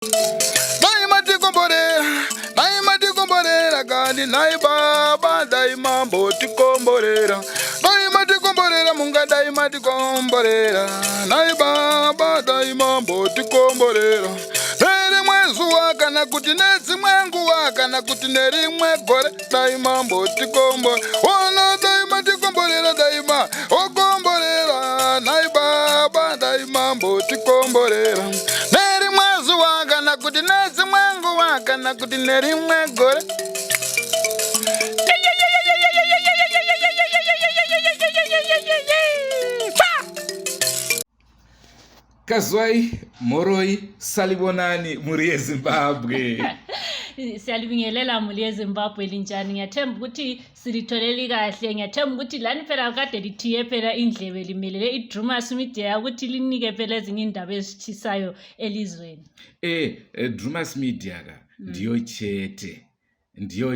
Daima tikomborera kandi nai baba daima mbotikomborera. Daima tikomborera munga daima tikomborera. Nai baba daima mbotikomborera. Neri mwezi wakana kuti nezi mwengu wakana kuti neri mwegore daima mbotikombora. Ona daima tikomborera daima okomborera. Nai baba daima mbotikomborera. Neri mwezi wakana kuti nezi mwengu wakana kuti neri mwegore. Kazwai, Moroi, Salibonani, muri Zimbabwe. Siyalibingelela muli Zimbabwe linjani. Ngiyathemba ukuthi silitholeli kahle. Ngiyathemba ukuthi lani phela kade lithiye phela indlebe limelele iDrumas Media ukuthi linike phela ezinye indaba ezithisayo elizweni. Drumas Media ka ndiyo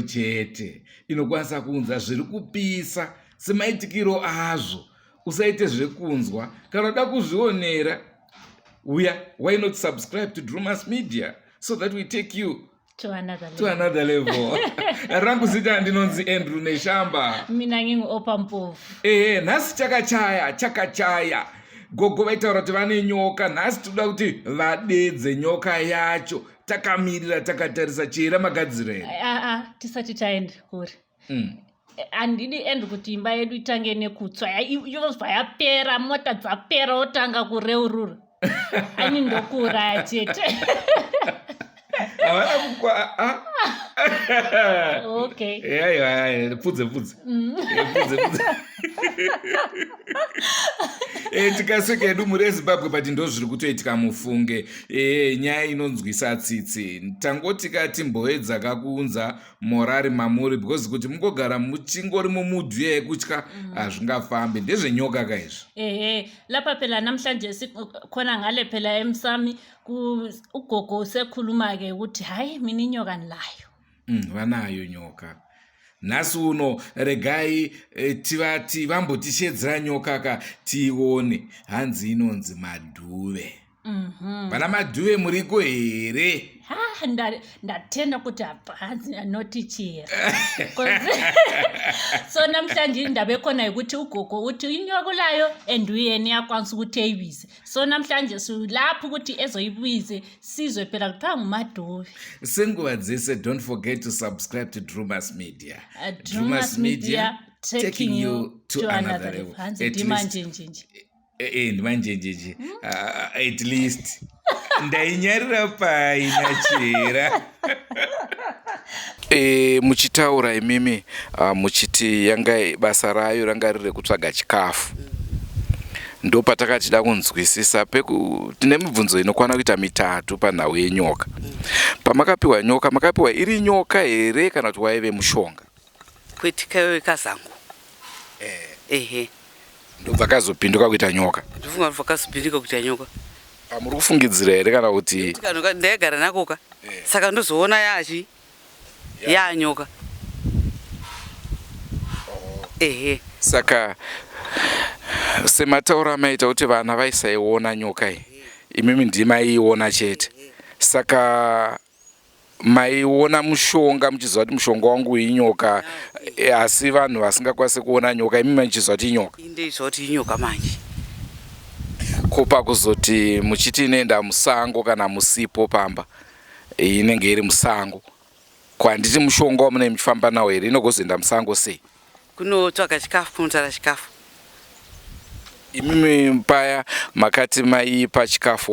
chete inokwanisa kunza zviri kupisa semaitikiro azvo. Usaite zvekunzwa kana uda kuzvionera. Why not subscribe to Drumas Media so that we take you to another level. Rangu zita ndinonzi Andrew Neshamba. Mina ngingu Opa Mpofu. Nasi chakachaya. Gogo vaitaura kuti vane nyoka, nasi toda kuti vadedze nyoka yacho. Takamirira takatarisa chera magadzire. Tisati taenda kuri. Andidi end kuti imba yedu itange nekutsva. Yozva yapera, mota dzapera otanga kureurura. Ani ndokura chete. Okay. Yeah. Pudze. Tikasvika edu muri Zimbabwe but ndozviri kutoitika mufunge. Nyaya inonzwisa tsitsi. Tangoti kati mbowe dzakakuunza morari mamuri because kuti mungogara muchingori mumudhu yekutya hazvingafambi. Ndezvenyoka kaizvi. Lapha phela namhlanje sikhona ngale phela eMsami ugogo usekhuluma ke ukuthi hayi mina inyoka nilayo. Vanayo nyoka. Nhasi uno regai tivati vambotishedzera nyoka ka tione. Hanzi inonzi madhuve. Vana madhuve muriko here? Ndatenda kuti hanzi anotichira. So namhlanje indaba ekhona ukuthi ugogo uthi inyoka layo and uyena yakwanisa ukuthi eyibize. So namhlanje silapha ukuthi ezoyibize sizwe phela kuthiwa ngumadhuve. Senguva dzese, don't forget to subscribe to Drumas Media. Drumas Media taking you to another level. Hanzi ndimanjenje. Ndimanjenje. At least ndainyarira pai nachera. Muchitaura imimi muchiti yanga basa rayo ranga riri kutsvaga chikafu. Ndo patakatida kunzwisisa tine mibvunzo inokwana kuita mitatu panhau yenyoka. Pamakapiwa nyoka, makapiwa iri nyoka here kana kuti waive mushonga? Kwetikayo kazangu. Ndobva kazopinduka kuita nyoka. Ndifunga kuti vakazopinduka kuita nyoka. Muri kufungidzira here kana kuti ndaigara nakoka. Saka ndozoona yachi yanyoka. Saka semataura maita kuti vana vaisaiona nyoka iyi, imimi ndimaiona chete. Saka maiona mushonga muchiziva kuti mushonga wangu inyoka, asi vanhu vasingakwanisi kuona nyoka imimi muchiziva kuti inyoka. Ndeiziva kuti inyoka manje. Kopa kuzoti muchiti inoenda musango kana musipo pamba inenge iri musango, kwanditi mushonga wamune muchifamba nawo here inogozoenda musango sei? Kunotsvaga chikafu, kunotara chikafu. Imimi paya makati maipa chikafu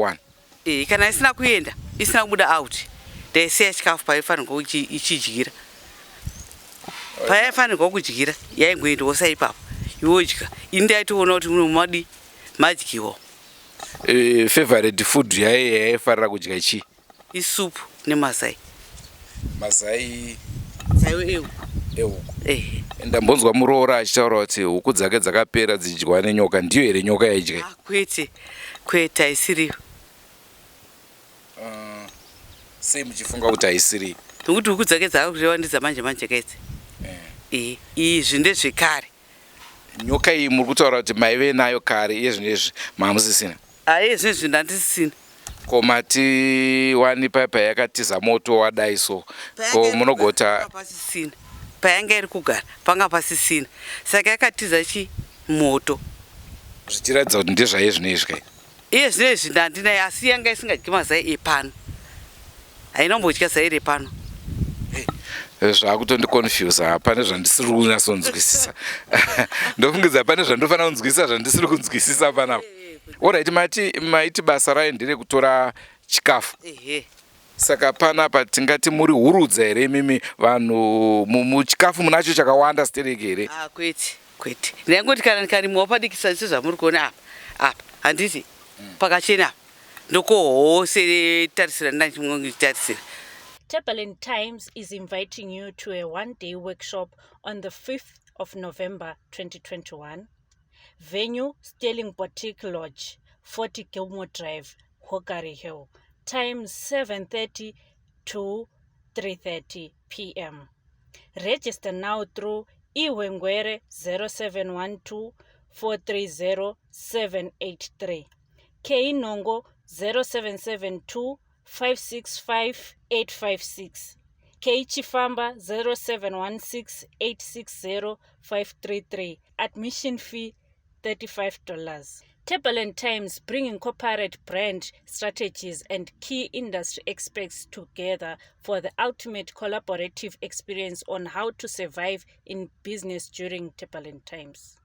1. Kana isina kuenda, isina kubuda out, ndaisiya chikafu paifanirwa ichidyira. Paifanirwa kudyira yaingoenda wosaipapo yodya. Ini ndaitoona kuti unomadi madyiwo. Favorite food yaifarira kudya chii? Isupu nemazai. Mazai ewu. Ndambonzwa muroora achitaura kuti huku dzake dzakapera dzichidyiwa nenyoka. Ndiyo here nyoka yaidya? Kwete haisiriyo. Sei muchifunga kuti haisiriyo? Nokuti huku dzake dzakakurewa ndedzamanje kaidzi. Izvi ndezvekare. Nyoka iyi muri kutaura kuti maive nayo kare, iye zvinezvi mamusisina? Iye zvinezvi ndandisisina. komati wani payakatiza moto wadaiso ko munogota pasisina payanga iri kugara panga pasisina saka yakatiza chi moto zvichiratidza kuti ndezvaye zvinoizvi iye zvinezvi ndandinaye asi yanga isingadyi mazai epano ainombodya zai repano zvakutondiconfusa pane zvandisiri kunyatsonzwisisa ndofungidza pane zvandofanira kunzwisisa zvandisiri kunzwisisa panapo. Alright, maiti basa rayo ndere kutora chikafu. Saka panapa tingati muri hurudza here mimi vanhu muchikafu munacho chakawanda stereke here? Kwete ndangoti kana ndikarimawo padikisa sezvamuri kuona apa handiti pakachena apa ndokohose tarisira ndachimongitarisira. Tebelin Times is inviting you to a one-day workshop on the 5th of November 2021. Venue, Sterling Boutique Lodge, 40 Gilmore Drive, Hokari Hill. Time 7:30 to 3:30 p.m. Register now through iWengwere 0712 430 783. Keinongo 0772 565 856. Chifamba 0716 860 533. Admission fee $35. Tebelin Times, bringing corporate brand strategies and key industry experts together for the ultimate collaborative experience on how to survive in business during Tebelin Times.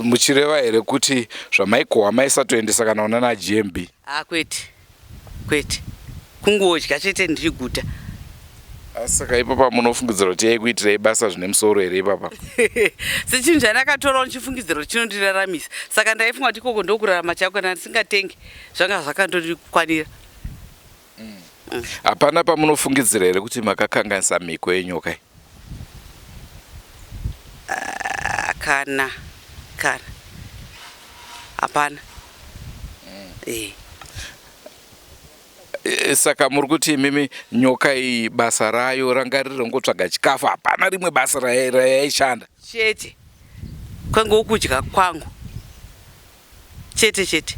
Muchireva here kuti zvamaikohwa maisatoendesa kana una naGMB? Kwete kungodya chete ndiri guta. Saka ipapa munofungidzira kuti yaikuitirei basa zvine musoro here ipapa? Sechinhu chandakatorawo ndichifungidzira kuti chinondiraramisa saka ndaifunga kuti ikoko ndokurarama chako kana ndisingatengi zvanga zvakandokwanira. Hapana pamunofungidzira here kuti makakanganisa mhiko yenyoka? Kana hapana. Saka muri kuti mimi nyoka iyi basa rayo ranga riri rongotsvaga chikafu, hapana rimwe basa rayaishanda? Chete kwangu kudya kwangu chete.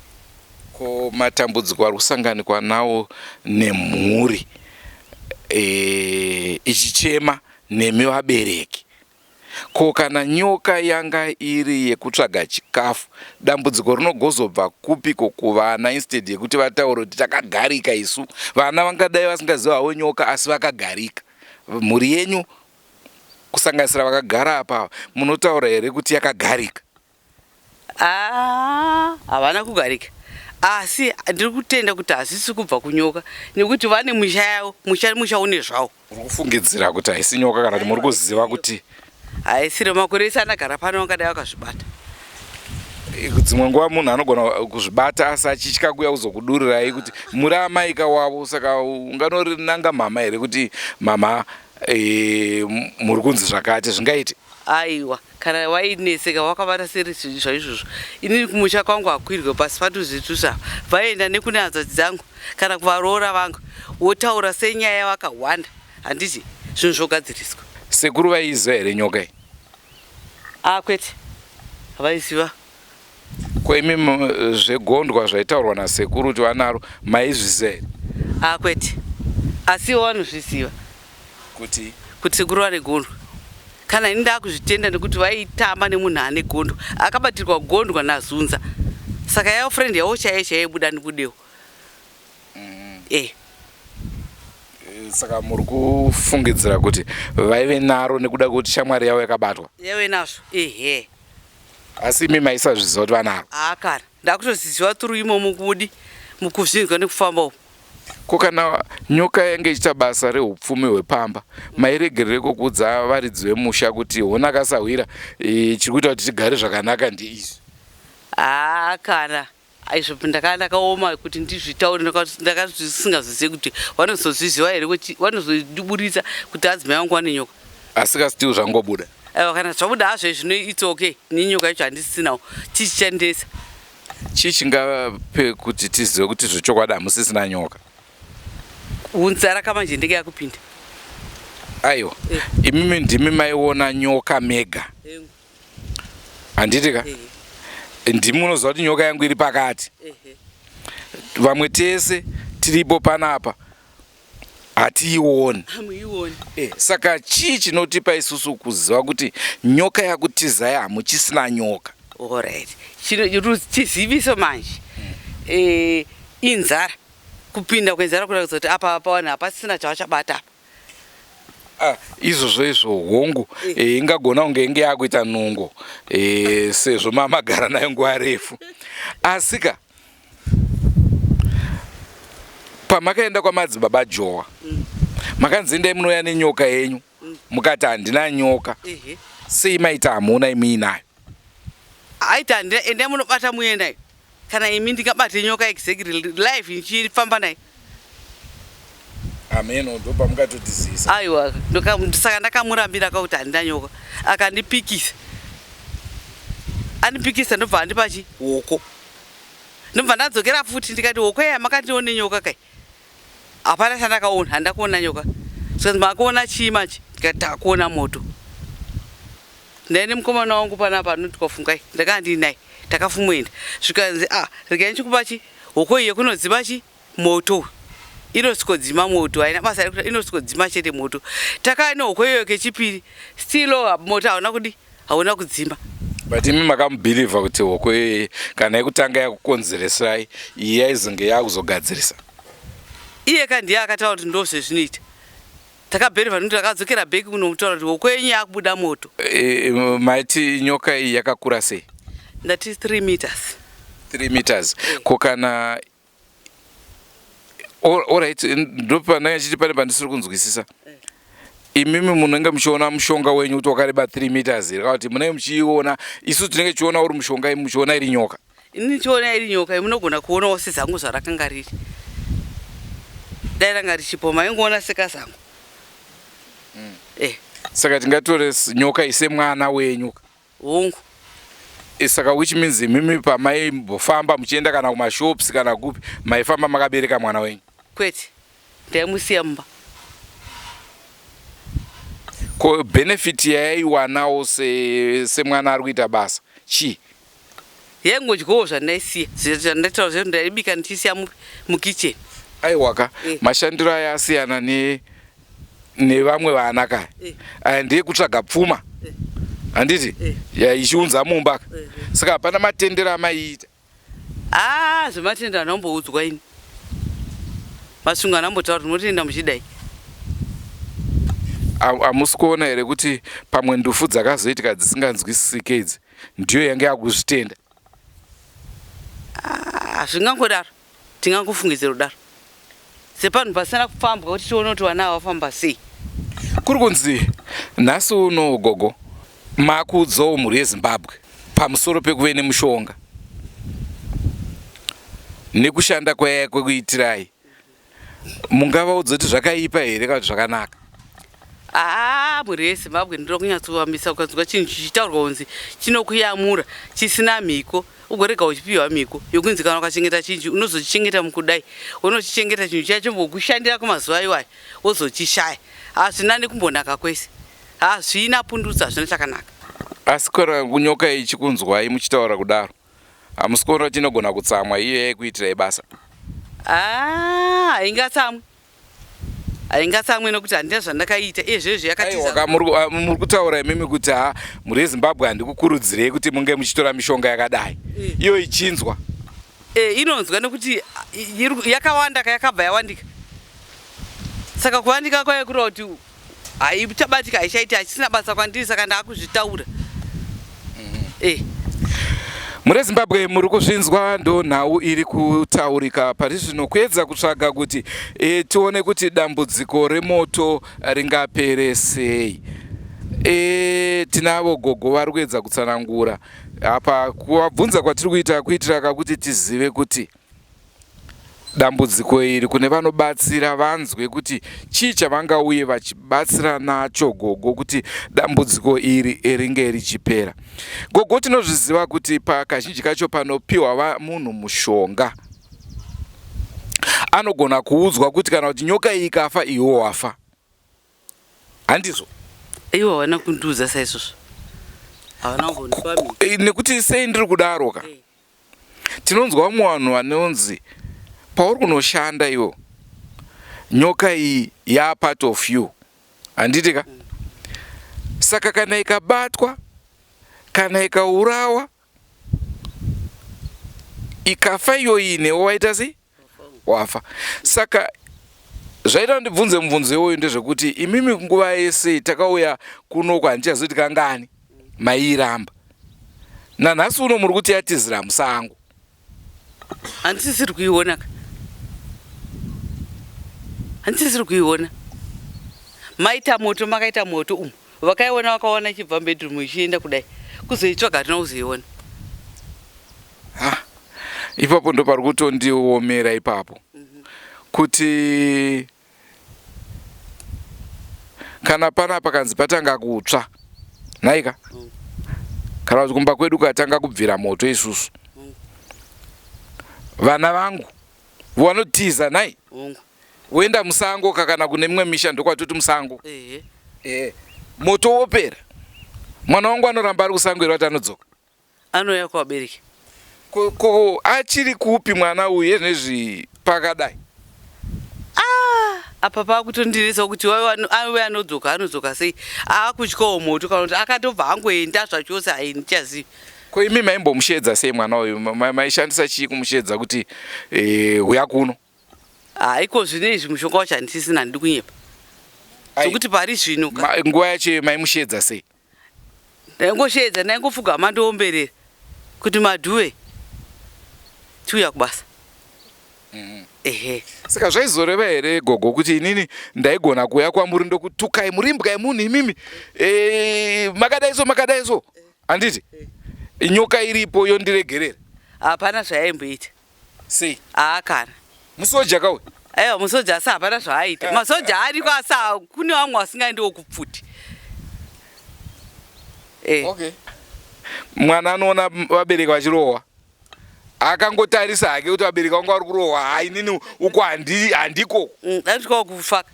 Ko matambudziko ari kusanganikwa nawo nemhuri ichichema nemi vabereki, ko kana nyoka yanga iri yekutsvaga chikafu, dambudziko rinogozobva kupiko kuvana instead yekuti vataure kuti takagarika isu? Vana vangadai vasingaziva hawo nyoka asi vakagarika. Mhuri yenyu kusanganisira vakagara apa munotaura here kuti yakagarika? Havana kugarika asi ndiri kutenda kuti hazvisi kubva kunyoka nekuti vane musha yavo, musha une zvavo. Muri kufungidzira kuti haisi nyoka kana kuti muri kuziva kuti haisire makore ese anagara pano vangadai vakazvibata? Dzimwe nguva munhu anogona kuzvibata asi achitya kuuya kuzokudurirai kuti muri amaika wavo. Saka unganorinanga mama here kuti mama muri kunzi zvakati zvingaite? Aiwa, kana waineseka wakabata seri zvinhu zvaizvozvo, inini kumusha kwangu hakuirwe pasi patuzvitusa vaenda nekune hanzvadzi dzangu kana kuvaroora vangu wotaura senyaya vakawanda, handiti zvinhu zvogadziriswa. Sekuru vaiziva here nyoka iyi? Kwete havaiziva. Koimi zvegondwa zvaitaurwa nasekuru kuti vanaro maizviziva here? Kwete asi vanozviziva kuti sekuru vane gondwa. Kana ini ndakuzvitenda nekuti vaitamba nemunhu ane gondwa, akabatirwa gondwa nazunza, saka yavo friend yavo chaibuda nekudewo. Saka muri kufungidzira kuti vaive naro nekuda kuti shamwari yavo yakabatwa? Yave nazvo. Asi imi maisazviziva kuti vanaro? Kana ndakutoziziva turi imomo kudi mukuzvinzwa nekufamba umu. Ko kana nyoka yange ichiita basa rehupfumi hwepamba, mairegerereko kuudza varidzi vemusha kuti hona kasawira chiri kuita kuti tigare zvakanaka ndiizvi? Kana aizvo ndakaoma kuti ndizvitaure ndakasingazozivi kuti vanozozviziva here, vanozodiburitsa kuti adzimai vangu vane nyoka. Asi kasitiwo zvangobuda? Kana zvabuda hazvo zvino it's okay, ni nyoka icho handisinawo chichandesa. Chii chingape kuti tizive kuti zvechokwadi hamusisina nyoka? Unzara kamanje ndenge yakupinda. Aiwa, imimi ndimi maiona nyoka mega, handiti ka? Ndimi unoziva kuti nyoka yangu iri pakati. vamwe tese tiripo panapa hatiioni. Saka chii chinotipa isusu kuziva kuti nyoka yakutizai hamuchisina nyoka? Alright. Chiziviso manje inzara, kupinda kwenzara kuda kuzoti apa wana hapasisina chavachabata apa. Izvo hongu ingagona kunge inge yakuita nungo sezvo mamagara nayo nguva refu. Asika pamakaenda kwamadzibaba Jowa makanzi endai munouya nenyoka yenyu, mukati handina nyoka. Sei maita hamuna imi inayo? Aita endai munobata muendayo, kana imi ndingabate nyoka exactly live ichifamba nayo. Ameno ndo pamukatotizisa. Aiwa, saka ndakamurambira kuti handina nyoka. Akandipikisa. Andipikisa ndobva handipa hoko. Ndobva ndadzokera futi ndikati hoko iya makatione nyoka kai. Hapana chandakaona, handakuona nyoka. Saka makaona chii manje? Ndikati takuona moto. Ndaine mukomana wangu panapa anotikofungai. Ndakandinaye. Takafumwenda. Zvikanzi regai ndichikupa hoko iyo kunodzima moto. Inosikodzima moto, haina basa rekuti inosikodzima chete moto. Takane hoko iyo kechipiri, still moto hauna kudzima. But imi makamubhilivha kuti hoko kana yekutanga yakukonzeresai iyi yaizonge yakuzogadzirisa? Iye kandiye akataura kuti ndozvezvinoita. Takabhilivha nokuti takadzokera bheki kunomutaura kuti hoko yenyu yakubuda moto. Maiti nyoka iyi yakakura sei? Ndati 3 meters. 3 meters. Kokana alright, ndopana yachiti pane pandisiri kunzwisisa. Imimi munenge muchiona mushonga wenyu kuti wakareba 3 meters here, kuti munenge muchiona, isu tinenge tichiona uri mushonga, muchiona iri nyoka. Ini chiona iri nyoka, munogona kuonawo sezangu zvarakanga riri. Dai ranga richipo maingoona sekazangu. Saka tingatore nyoka ise mwana wenyu. Hongu. Saka which means imimi pamaimbofamba muchienda kana kumashops kana kupi, maifamba makabereka mwana wenyu? Kwete. Ndaimusiya mumba. Ko benefit yaiwanawo semwana ari kuita basa chii? Yaingodyawo zvandaisiya, zvandataura zvedu ndaibika ndichisiya mukicheni. Aiwaka, mashandiro aya asiyana nevamwe vana kaya. Aya ndiye kutsvaga pfuma. Handiti? Ichiunza mumba. Saka hapana matendero amaiita. Zvematendero anamboudzwa ini. Masungano ambotaura kuti munotoenda muchidai. Hamusi kuona here kuti pamwe ndufu dzakazoitika dzisinganzwisisike idzi ndiyo yange yakuzvitenda? Zvingangodaro, tingangofungidzira kudaro. Sepanhu pasina kufambwa kuti tione kuti vana vafamba sei. Kuri kunzi nhasi uno gogo makuudzawo mhuri yeZimbabwe pamusoro pekuve nemushonga nekushanda kwekuitirai, mungavaudza kuti zvakaipa here kana kuti zvakanaka? Mhuri yeZimbabwe ndiri kunyatsovambisa ukadzwa chinhu chichitaurwa kunzi chinokuyamura chisina mhiko, ugorega uchipiwa mhiko yokunzi kana ukachengeta chinhu unozochichengeta mukudai, unochichengeta chinhu chachimbokushandira kumazuva iwayo wozochishaya. Hazvina nekumbonaka kwese. Hazvina pundutsa, hazvina chakanaka. Asi kora nyoka ichikunzwai muchitaura kudaro, hamusi kuona kuti inogona kutsamwa iyo yaikuitirai basa? Haingatsamwi. Haingatsamwi nokuti handina zvandakaita, izvezvo yakatiza. Muri kutaura imimi kuti mhuri yeZimbabwe handikukurudzirei kuti munge muchitora mishonga yakadai. Iyo ichinzwa. Inonzwa nekuti yakawanda yakabva yawandika. Saka kuwandika kwayo kureva kuti haichabatika, haichaita, hachisina basa kwandiri, saka ndaakuzvitaura. Muri Zimbabwe muri kuzvinzwa, ndo nhau iri kutaurika pari zvino kuedza kutsvaga kuti tione kuti dambudziko remoto ringapere sei. Tinavo gogo vari kuedza kutsanangura apa kuvabvunza kwatiri kuita kuitira kakuti tizive kuti dambudziko iri kune vanobatsira vanzwe kuti chii chavangauye vachibatsira nacho gogo kuti dambudziko iri ringe richipera. Gogo tinozviziva kuti pakazhinji kacho panopiwa munhu mushonga anogona kuudzwa kuti kana kuti nyoka iyi ikafa iwe wafa. Handizvo? Iwo hawana kundiudza saizvozvo. Hawana kundipa mhiko. Nekuti sei ndiri kudaroka? Tinonzwa vamwe vanhu vanonzi pauri kunoshanda iwo nyoka iyi ya part of you handiti ka saka kana ikabatwa kana ikaurawa ikafa iyoine waita sei wafa. Saka zvaita ndibvunze mubvunzo iwoyo ndezvekuti imimi nguva yese takauya kuno handichazoti kangani mairamba nanhasi uno muri kuti yatizira musango. handisisiri kuiona handisisiri kuiona. Maita moto makaita moto vakaiona vakaona chibva bedroom ichienda kudai kuzoitsvaga hatina kuzoiona. Ipapo ndo pari kutondiomera ipapo kuti kana panapa kanzi patanga kutsva naika kana kuti kumba kwedu katanga kubvira moto isusu vana vangu vanotiza nai woenda musango kakana kune mimwe misha ndokwatoti musango moto wopera mwana wangu anoramba ari kusango iri wati anodzoka anouya kuvabereki ko achiri kupi mwana uyu yezvezvi pakadai apa pakutondirisa kuti ave anodzoka sei akutyawo moto kana kuti akatobva angoenda zvachose haindichazivi. Ko imi maimbomushedza sei mwana uyu maishandisa chii kumushedza kuti uya kuno? Iko zvino izvi mushonga wacho handisisina handidi kunyepa sokuti pari zvino nguva yacho maimushedza sei? ndaingoshedza ndaingofuga mandoomberera kuti madhuwe tiuya kubasa. Ehe. Saka zvaizoreva here gogo kuti inini ndaigona kuuya kwamuri ndokutukai murimbwa yemunhu imimi makadaiso handiti nyoka iripo yondiregerera? Hapana zvayaimboita. Sei? Kana musoja kauye? Aiwa musoja asi hapana zvaaita. Masoja ariko asi kune vamwe vasingaendiwo kupfuti. Okay. Mwana anoona vabereki vachirohwa akangotarisa hake kuti vabereki vangu vari kurohwa hainini uko handiko andityawo kufaka.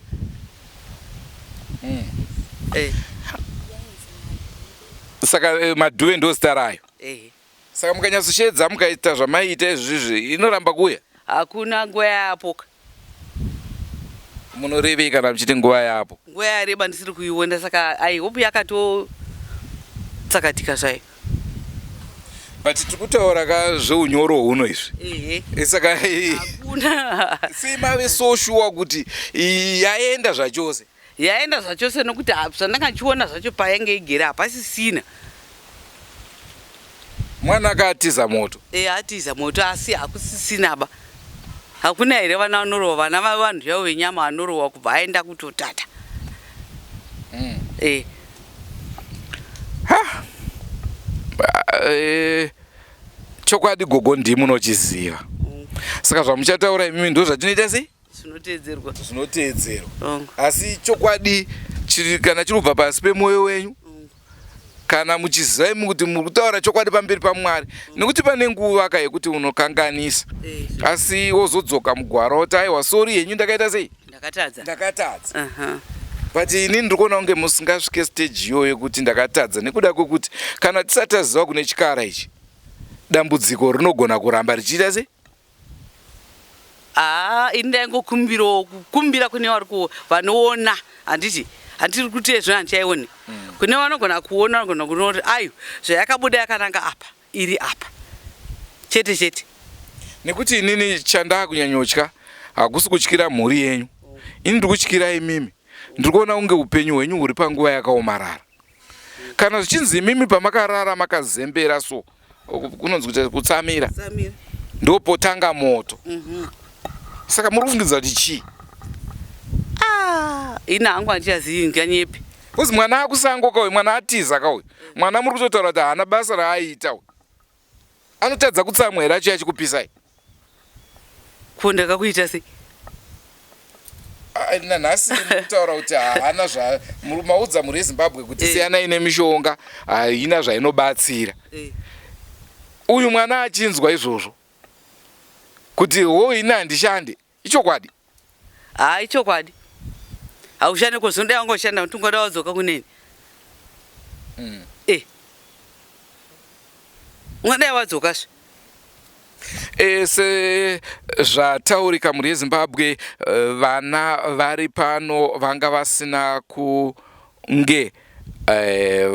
Saka madhuwe ndo zita rayo. Saka mukanyatsoshedza mukaita zvamaiita izvizvi inoramba kuuya? Hakuna nguva yapoka. Munorevei kana muchiti nguva yapo? Nguva yareba ndisiri kuiona saka aihope yakatotsakatika zvayo. But tiri kutaura kazveunyoro huno izvi. Saka hakuna sei mave so sure kuti yaenda zvachose? Yaenda zvachose nokuti zvandangachiona zvacho payange igere hapasisina. Mwana akatiza moto? Atiza moto asi hakusisina ba. Hakuna here vana vanorohwa vana vavanhu yavo venyama vanorohwa kubva aenda kutotata. Chokwadi gogo ndimunochiziva. Saka zvamuchataura imimi ndo zvatinoita sei? Zvinoteedzerwa. Asi chokwadi kana chiri kubva pasi pemwoyo wenyu kana muchiziva imi kuti muri kutaura chokwadi pamberi paMwari nekuti pane nguva yekuti unokanganisa asi wozodzoka mugwara woti aiwa sori yenyu ndakaita sei? Ndakatadza. But inini ndiri kuona kunge musingasvike stage iyoyo yekuti ndakatadza nekuda kwekuti kana tisati taziva kune chikara ichi dambudziko rinogona kuramba richiita sei? Ini ndaingokumbira kune vari vanoona handiti handiri kuti ezvo handichaioni. Kune vanogona kuona vanogona kuona kuti ayo zvayakabuda yakananga apa iri apa chete. Nekuti inini chandakunyanyotya hakusi kutyira mhuri yenyu, ini ndiri kutyira imimi. Ndiri kuona kunge upenyu hwenyu huri panguva yakaomarara. Kana zvichinzi imimi pamakarara makazembera so kunonzi kuti kutsamira ndopotanga moto. Saka muri kufungidza kuti chii? Ini hangu handichazivi nganyepi. Kuzi mwana akusango kauye, mwana atiza kauye, mwana muri kutotaura kuti haana basa raaiita uye. Anotadza kutsamwa here acho yachikupisai? Ko ndakakuita sei? Nanhasi muri kutaura kuti haana maudza muri Zimbabwe kuti siyanai nemishonga haina zvainobatsira. Uyu mwana achinzwa izvozvo kuti ini handishande, ichokwadi? Ichokwadi. Haushande kuzonda wangoshanda kuti ngoda wadzoka kuneni. Ungadai wadzoka zve. sezvataurika mhuri yeZimbabwe, vana vari pano vanga vasina kunge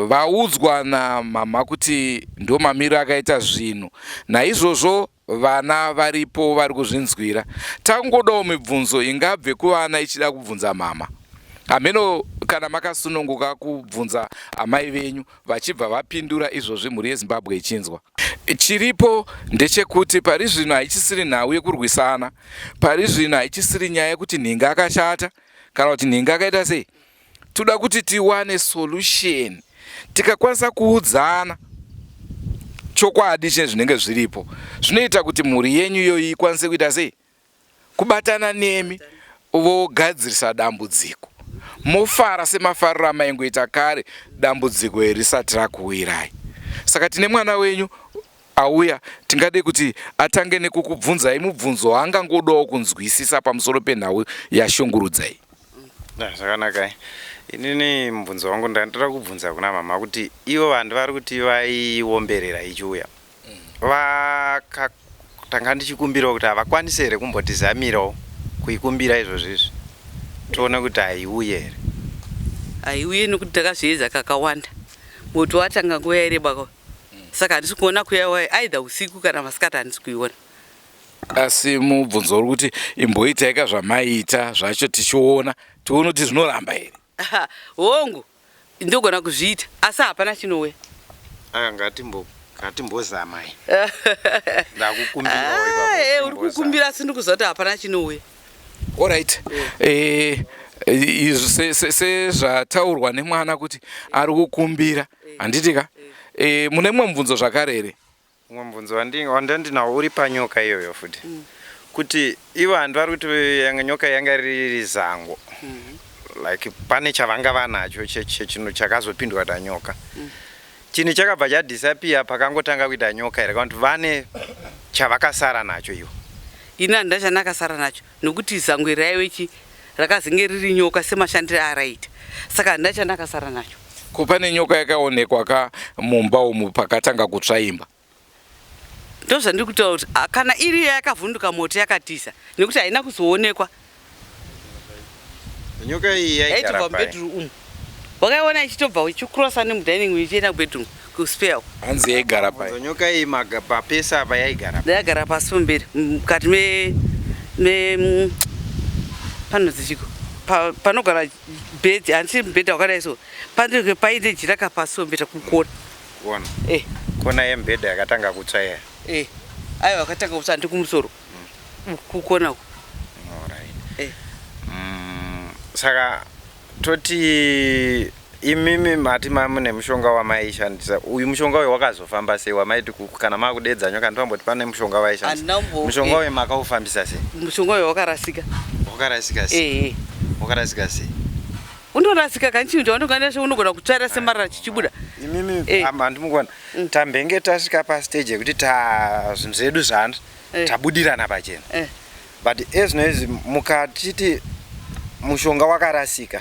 vaudzwa namama kuti ndo mamiro akaita zvinhu. Naizvozvo vana varipo vari kuzvinzwira. Tangodawo mibvunzo ingabve kuvana ichida kubvunza mama. Hameno kana makasununguka kubvunza amai venyu vachibva vapindura izvozvi mhuri yeZimbabwe ichinzwa. Chiripo ndechekuti pari zvino haichisiri nhau yekurwisana, pari zvino haichisiri nyaya yekuti nhinga akashata kana kuti nhinga akaita sei. Toda kuti tiwane solution, tikakwanisa kuudzana chokwadi zvinenge zviripo, zvinoita kuti mhuri yenyu iyoyi ikwanise kuita sei, kubatana nemi vogadzirisa dambudziko. Mofara semafariro amaingoita kare dambudziko risati rakuwirai. Saka tine mwana wenyu auya, tingade kuti atange nekukubvunzai mubvunzo waangangodawo kunzwisisa pamusoro penhau yashungurudzai. Zvakanaka. Inini mubvunzo wangu ndandoda kubvunza kuna mama kuti ivo vanhu vari kuti vaiomberera ichiuya, vakatanga ndichikumbirawo kuti havakwanisi here kumbotizamirawo kuikumbira izvozvizvi toona kuti haiuye here. Haiuye nekuti takazviedza kakawanda, moto watanga nguva yareba, saka handisi kuona kuya aidha usiku kana masikati handisi kuiona. Asi mubvunzo uri kuti imboitaika zvamaita zvacho tichiona tione kuti zvinoramba here. Hongu ndogona kuzviita asi hapana chinouya. Ngatimbozama. Uri kukumbira asi ndikuziva kuti hapana chinouya. Alright. Sezvataurwa nemwana kuti ari kukumbira, handitika. Mune mumwe mubvunzo zvakare here? Mumwe mubvunzo wandandinawo uri panyoka iyoyo futi. Kuti ivo vanhu vari kuti nyoka yanga riri zango. Like pane chavanga vanacho chinhu chakazopindwa danyoka. Chinhu chakabva chadisappear pakangotanga kuita nyoka here, kuti vane chavakasara nacho ivo. Ini handina chandakasara nacho nokuti zango raiwechi rakazenge riri nyoka semashandiro araita, saka handina chandakasara nacho. Ko pane nyoka yakaonekwa mumba umu pakatanga kutsvaimba? Ndozvandiri kutaura kuti kana iri yakavhunduka moto yakatiza nekuti haina kuzoonekwa. Nyoka iyi yaigara bedroom. Wakaiona ichitobva ichikrosa nemudining ichienda kubedroom kuspare. Hanzi yaigara pai. Nyoka iyi papesa apa yaigara. Yaigara pasi pemberi mukati panonzi chiko panogara bed, handisi mubhedha wakadai so. Panenge paine jiraka pasi pemberi kukona. Kuona. Kona yemubhedha yakatanga kutsvaya. Aiwa wakatanga kutsvaya ndikumusoro. Kukona. Alright. Saka toti imimi mati mune mushonga wamaishandisa. Uyu mushonga uyu wakazofamba sei wamaiti kana makudedza nyoka ndipamboti pane mushonga waishandisa. Mushonga uyu makaufambisa sei? Mushonga uyu wakarasika. Wakarasika sei? Wakarasika sei? Unorasika kanchinja unogona unogona kutsvara semarara chichibuda. Imimi handimugona. Tambenge tasvika pastage yekuti zvinhu zvedu zvanda tabudirana pachena. But ezvinozvi mukatiti mushonga wakarasika,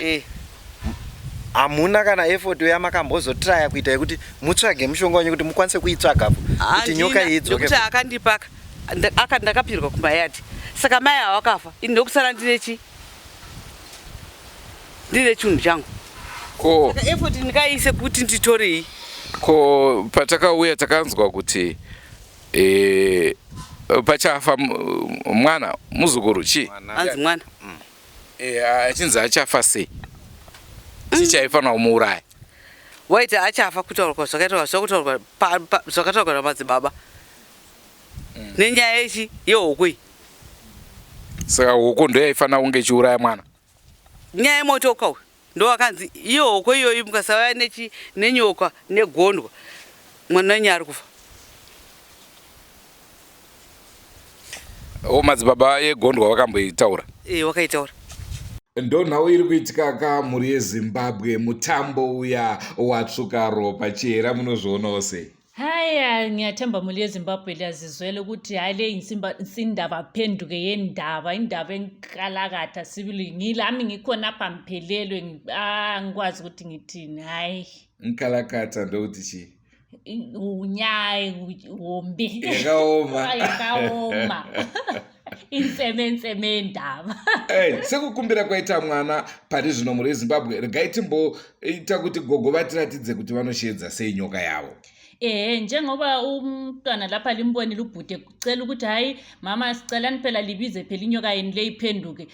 hamuna kana effort yamakambozotraya kuita yekuti mutsvage mushonga wenyu kuti mukwanise kuitsvagapo kuti nyoka idzoke. Nekuti akandipaka ndakapirwa kumayadi, saka mai hawakafa, ini ndokusara ndine chinhu changu. Saka effort ndikaise kuti nditorei. Ko patakauya takanzwa kuti pachafa mwana muzukuru chi? Hanzi mwana. Achinzi achafa sei? Chichaifanira kumuuraya. Waiti achafa kutaurwa zvakataurwa namadzibaba. Nenyaya yechi yehokwe. Saka hoko ndo yaifanira kunge ichiuraya mwana. Nyaya yemotoka uyu ndo wakanzi iyo hoko iyoyi mukasauya nenyoka negondwa mwana wenyu ari kufa. Madzibaba egondwa vakamboitaura? Wakaitaura. Ndo nhau iri kuitika mhuri yeZimbabwe, mutambo uya watsvuka ropa. Chera munozvionawo sei? Haya, ngiyathemba mhuri yeZimbabwe liyazizwela ukuthi hayi le insindaba phenduke yendaba, indaba enkalakatha sibili. Ngilami ngikhona apha ngiphelelwe, angikwazi ukuthi ngithini. Hayi, nkalakatha ndokuthi chi? hombe yakaoma inseme ndava sekukumbira kwaita mwana pari zvino mhuri yezimbabwe regai timboita kuti gogo vatiratidze kuti vanoshedza sei nyoka yavo. Njengoba umntwana lapha limbonile ubhuti kucela ukuthi hayi mama sicelani phela libize phela inyoka yini le iphenduke,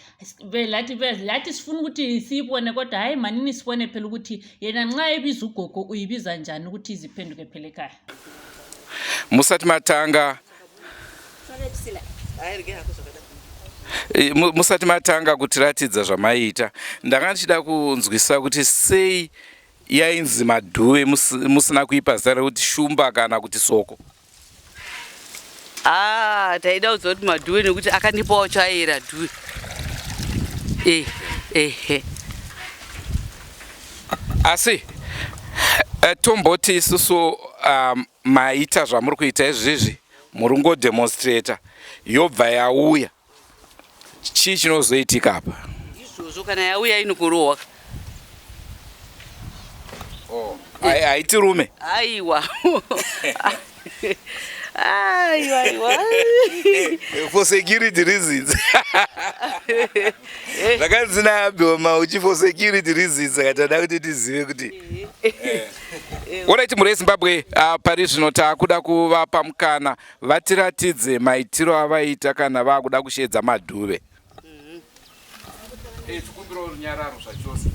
lathi sifuna ukuthi siyibone kodwa hayi manini sibone phela ukuthi yena nxa ebiza ugogo uyibiza njani ukuthi iziphenduke phela ekhaya. Musati matanga kutiratidza zvamaita, ndanga ndichida kunzwisa kuti sei yainzi madhuwe musina kuipa zita rekuti shumba kana kuti soko. Taida kuziva kuti madhuwe nekuti akandipawo chaira dhuwe. Asi tomboti isusu maita zvamuri kuita izvizvi muri ngodemonstrata yobva yauya, chii chinozoitika apa? Izvozvo kana yauya inokorohwa. Haiti rume? Aiwa. For security reasons. Ndakanzi naBhoma uchi for security reasons akatoda kuti tizive kuti. Alright, mhuri yeZimbabwe, pari zvino takuda kuvapa mukana vatiratidze maitiro avaita kana vakuda kushedza madhuve. Tikumbirawo runyararo zvachose.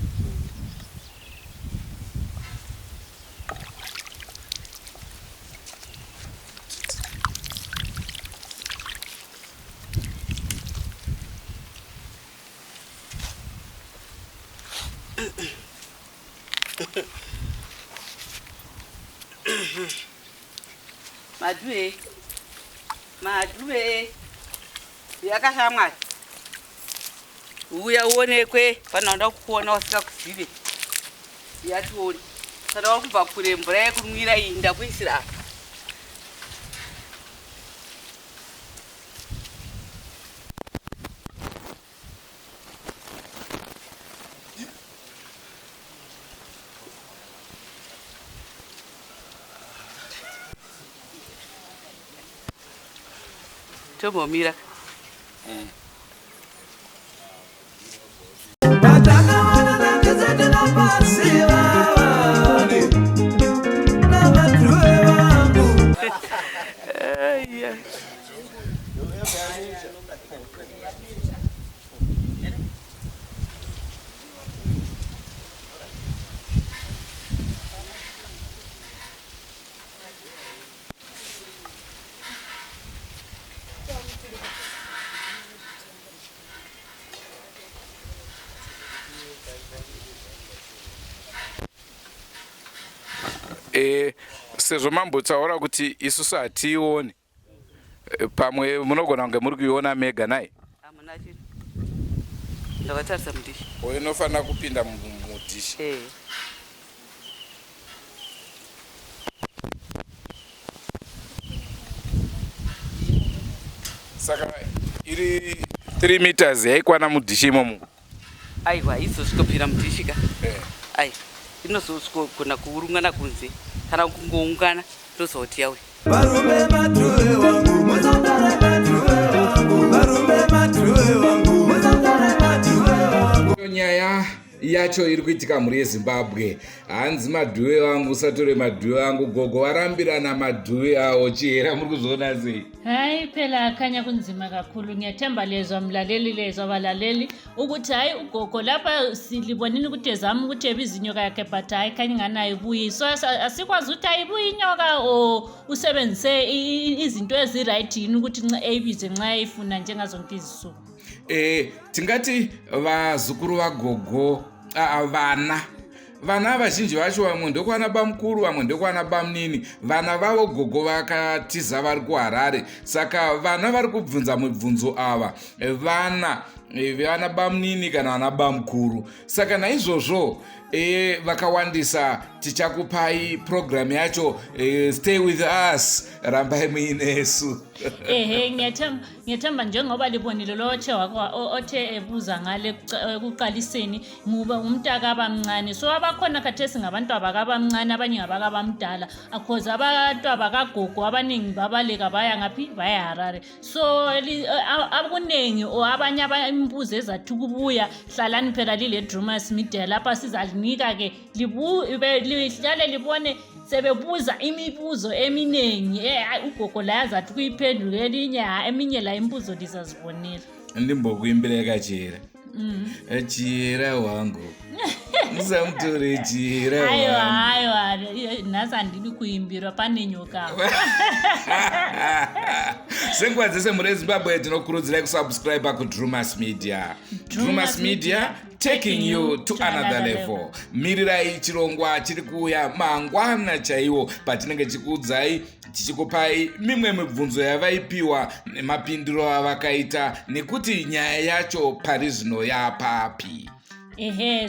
Madhuwe yakashamwari uya uonekwe panoda kukuona usikakuzive yationi kana wari kubva kure mvura yekunwira iyi ndakuisira apa. Tombomira. Sezvo mambotaura kuti isusu hatiioni, pamwe munogona kunge muri kuiona mega nai? Hamuna chiri. Ndakatarisa mudhishi. Inofanira kupinda mudhishi. Saka iri 3 meters yaikwana mudhishi imomo. Aiwa, izosvikopinda mudhishi ka. Ai, inozosvikogona kuurungana kunze. Kana kungoungana ndozoti yawe. Varume madhuwe wangu, muzondare madhuwe wangu. Varume madhuwe wangu, muzondare madhuwe wangu. Nyaya yacho iri kuitika mhuri yeZimbabwe. Hanzi madhuwe wangu, usatore madhuwe wangu, gogo varambirana madhuwe awo chihera, muri kuzoona sei? Hayi phela khanya kunzima kakhulu. Ngiyathemba lezwa mlaleli, lezwa balaleli ukuthi hayi ugogo lapha silibonini ukuthi ezama ukuthi ebiza inyoka yakhe but hayi khanya inganayo ibuyi. So asikwazi ukuthi ayibuyi inyoka o usebenzise izinto eziright yini ukuthi nxa eyibize nxa eyifuna njengazonke izisuku. Tingati vazukuru vagogo vana vazhinji vacho vamwe ndokwana bamukuru vamwe ndokwana bamunini. Vana vavo gogo vakatiza vari kuHarare, saka vana vari kubvunza mibvunzo ava vana bamunini kana vana bamukuru. Saka naizvozvo vakawandisa tichakupai program yacho Stay With Us, rambai muinesu. Ngiyathemba njengoba libonile lo othe ebuza ngale ekuqaliseni nguba umntaka abamncane so abakhona khathesi ngabantu abakabamncane abanye ngabakabamdala akhoze abantu abakagogo abaningi babaleka baya ngaphi baya Harare so akuningi abanye imbuzo ezathu kubuya hlalani phela lile Drumas Media lapha sizalinika ke lihlale libone sebebuza imibuzo eminingi ugogo la yazathi kuyiphendula eminye la imbuzo lisazibonela ndimbokuyimbeleka Jira Jira wangu Mzamtore Jira hayo nasandili kuyimbira pane nyoka senkwazise muri Zimbabwe tinokurudzira kusubscribe kuDrumas Media. Drumas Media taking you to another level. Mirirai chirongwa chiri kuuya mangwana chaiwo patinenge chikuudzai tichikupai mimwe mibvunzo yavaipiwa nemapindiro avakaita nekuti nyaya yacho pari zvino yapapi.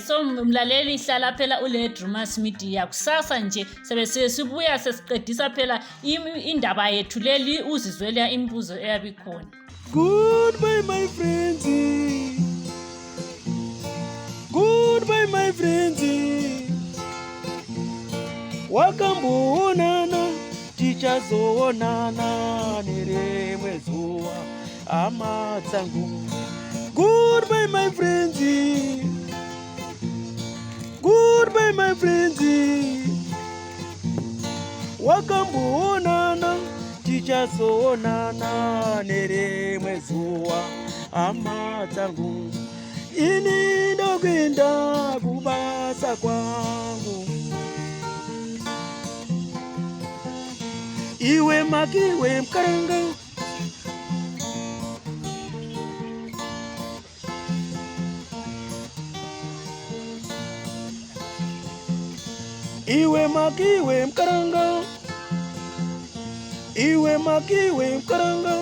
So mlaleli hlala phela ule Drumas Media kusasa nje sibuya sesiqedisa phela indaba yethu leli uzizwela imbuzo eyabikhona. Goodbye my friends. Goodbye my friends. Wakamboonana tichazoonana nerimwe zuva hama dzangu. Goodbye my friends. Goodbye my friends. Wakamboonana tichazoonana nerimwe zuva hama dzangu. Ini ndokwenda kubasa kwangu. Iwe makiwe mkaranga. Iwe makiwe mkaranga. Iwe makiwe mkaranga.